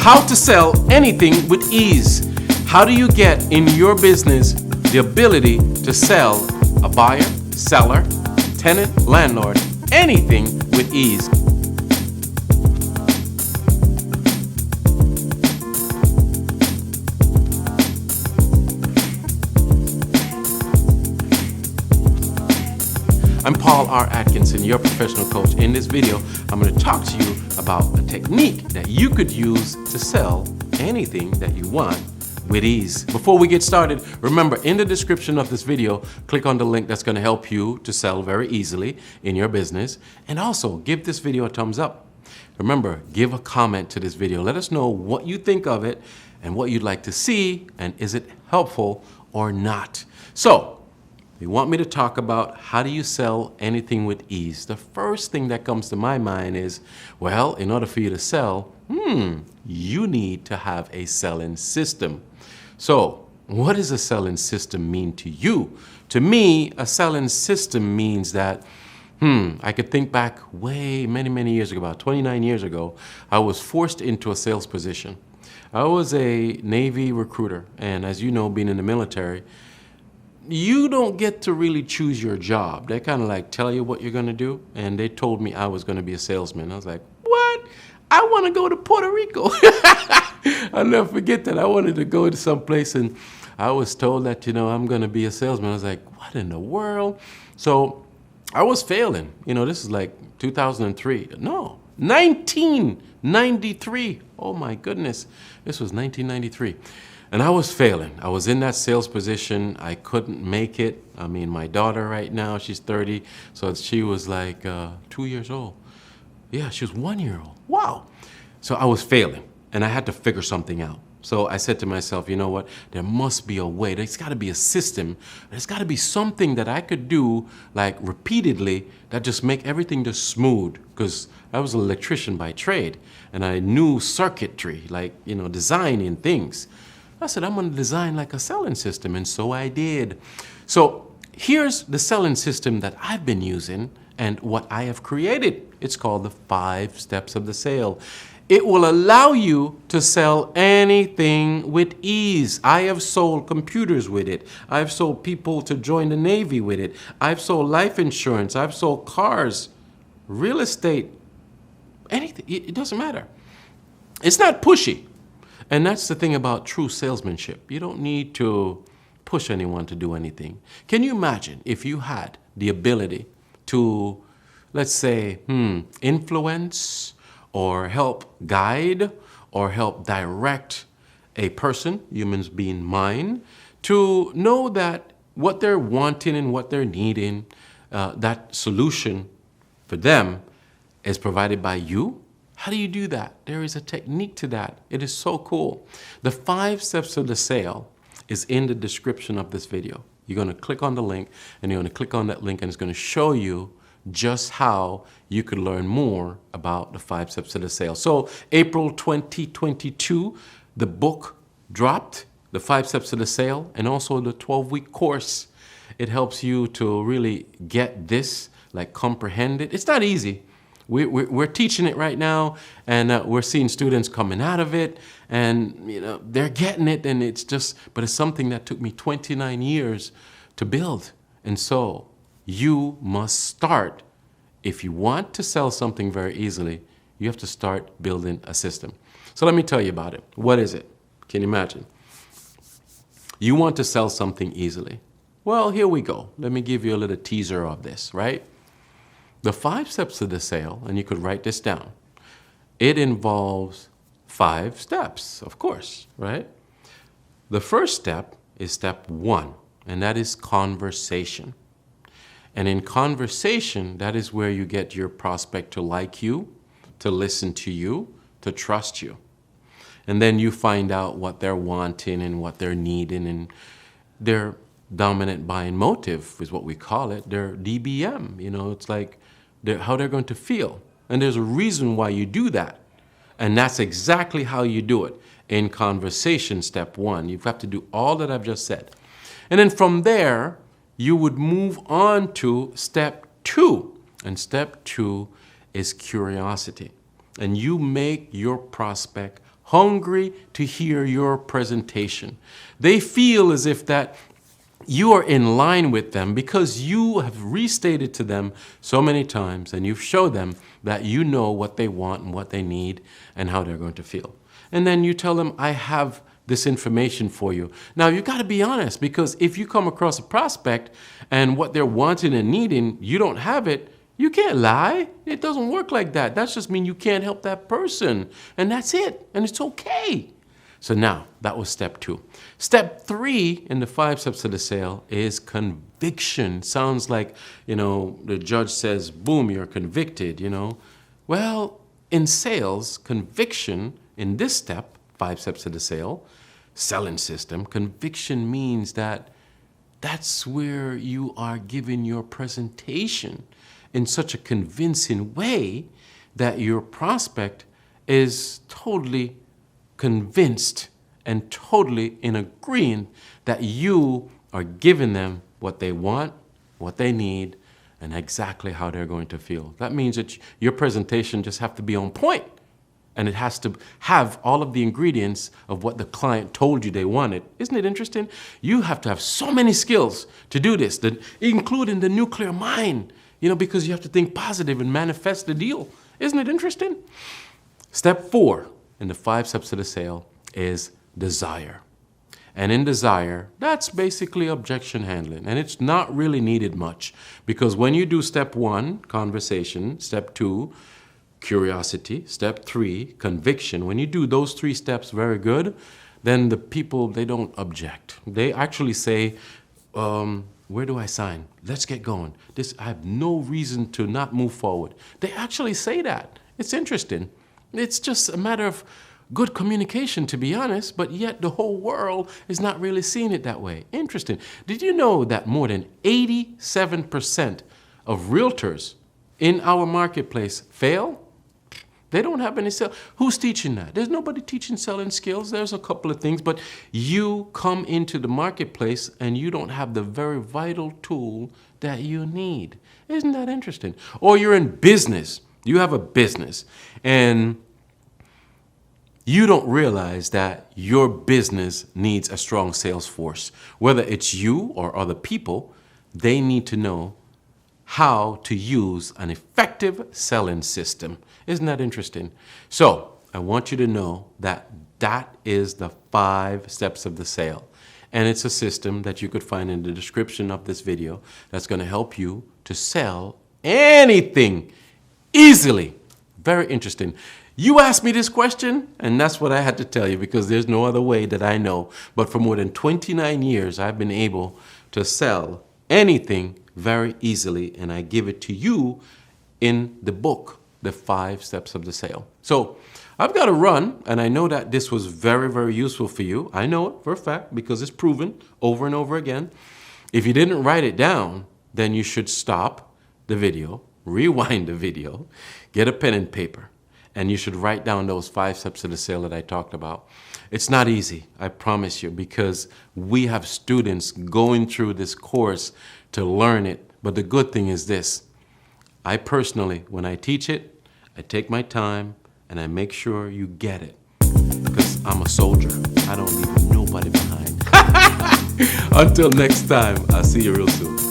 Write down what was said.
How to sell anything with ease. How do you get in your business the ability to sell a buyer, seller, tenant, landlord, anything with ease? I'm Paul R. Atkinson, your professional coach. In this video, I'm going to talk to you about a technique that you could use to sell anything that you want with ease. Before we get started, remember, in the description of this video, click on the link that's going to help you to sell very easily in your business. And also, give this video a thumbs up. Remember, give a comment to this video. Let us know what you think of it and what you'd like to see, and is it helpful or not. So, you want me to talk about how do you sell anything with ease? The first thing that comes to my mind is, well, in order for you to sell, you need to have a selling system. So what does a selling system mean to you? To me, a selling system means that, I could think back many years ago, about 29 years ago, I was forced into a sales position. I was a Navy recruiter, and as you know, being in the military, you don't get to really choose your job. They kind of like tell you what you're going to do. And they told me I was going to be a salesman. I was like, what? I want to go to Puerto Rico. I'll never forget that. I wanted to go to some place and I was told that, I'm going to be a salesman. I was like, what in the world? So I was failing. This is like 2003. No, 1993. Oh my goodness. This was 1993. And I was failing. I was in that sales position. I couldn't make it. I mean, my daughter right now, she's 30. So she was like 2 years old. Yeah, she was 1 year old. Wow. So I was failing and I had to figure something out. So I said to myself, you know what? There must be a way. There's got to be a system. There's got to be something that I could do like repeatedly that just make everything just smooth. Because I was an electrician by trade and I knew circuitry, like, designing things. I said, I'm going to design like a selling system, and so I did. So here's the selling system that I've been using and what I have created. It's called the 5 steps of the sale. It will allow you to sell anything with ease. I have sold computers with it. I've sold people to join the Navy with it. I've sold life insurance. I've sold cars, real estate, anything. It doesn't matter. It's not pushy. And that's the thing about true salesmanship. You don't need to push anyone to do anything. Can you imagine if you had the ability to, let's say, influence or help guide or help direct a person, humans being mine, to know that what they're wanting and what they're needing, that solution for them is provided by you? How do you do that? There is a technique to that. It is so cool. The 5 steps of the sale is in the description of this video. You're going to click on the link and you're going to click on that link and it's going to show you just how you could learn more about the 5 steps of the sale. So April 2022, the book dropped, the 5 steps of the sale, and also the 12-week course. It helps you to really get this, like comprehend it. It's not easy. We're teaching it right now, and we're seeing students coming out of it, and they're getting it, and but it's something that took me 29 years to build. And so you must start. If you want to sell something very easily, you have to start building a system. So let me tell you about it. What is it? Can you imagine? You want to sell something easily. Well, here we go. Let me give you a little teaser of this, right? The 5 steps of the sale, and you could write this down, it involves 5 steps, of course, right? The first step is step 1, and that is conversation. And in conversation, that is where you get your prospect to like you, to listen to you, to trust you. And then you find out what they're wanting and what they're needing, and their dominant buying motive is what we call it, their DBM. It's like how they're going to feel. And there's a reason why you do that. And that's exactly how you do it. In conversation, step 1, you have to do all that I've just said. And then from there, you would move on to step 2. And step 2 is curiosity. And you make your prospect hungry to hear your presentation. They feel as if that you are in line with them because you have restated to them so many times and you've showed them that you know what they want and what they need and how they're going to feel. And then you tell them, I have this information for you. Now, you got to be honest, because if you come across a prospect and what they're wanting and needing, you don't have it, you can't lie. It doesn't work like that. That just means you can't help that person. And that's it. And it's okay. So now, that was step 2. Step 3 in the 5 steps of the sale is conviction. Sounds like, the judge says, boom, you're convicted, Well, in sales, conviction, in this step, 5 steps of the sale, selling system, conviction means that that's where you are giving your presentation in such a convincing way that your prospect is totally convinced and totally in agreement that you are giving them what they want, what they need, and exactly how they're going to feel. That means that your presentation just have to be on point, and it has to have all of the ingredients of what the client told you they wanted. Isn't it interesting? You have to have so many skills to do this, including the nuclear mind, because you have to think positive and manifest the deal. Isn't it interesting? Step 4 in the 5 steps of the sale is desire. And in desire, that's basically objection handling. And it's not really needed much, because when you do step 1, conversation, step 2, curiosity, step 3, conviction, when you do those 3 steps very good, then the people, they don't object. They actually say, where do I sign? Let's get going. I have no reason to not move forward. They actually say that. It's interesting. It's just a matter of good communication, to be honest, but yet the whole world is not really seeing it that way. Interesting. Did you know that more than 87% of realtors in our marketplace fail? They don't have any sales. Who's teaching that? There's nobody teaching selling skills. There's a couple of things, but you come into the marketplace and you don't have the very vital tool that you need. Isn't that interesting? Or you're in business. You have a business and you don't realize that your business needs a strong sales force. Whether it's you or other people, they need to know how to use an effective selling system. Isn't that interesting? So I want you to know that that is the 5 steps of the sale. And it's a system that you could find in the description of this video that's going to help you to sell anything easily. Very interesting. You asked me this question, and that's what I had to tell you, because there's no other way that I know. But for more than 29 years, I've been able to sell anything very easily, and I give it to you in the book, The 5 Steps of the Sale. So I've got to run, and I know that this was very, very useful for you. I know it for a fact because it's proven over and over again. If you didn't write it down, then you should stop the video, rewind the video, get a pen and paper, and you should write down those 5 steps of the sale that I talked about. It's not easy, I promise you, because we have students going through this course to learn it. But the good thing is this. I personally, when I teach it, I take my time and I make sure you get it. Because I'm a soldier. I don't leave nobody behind. Until next time, I'll see you real soon.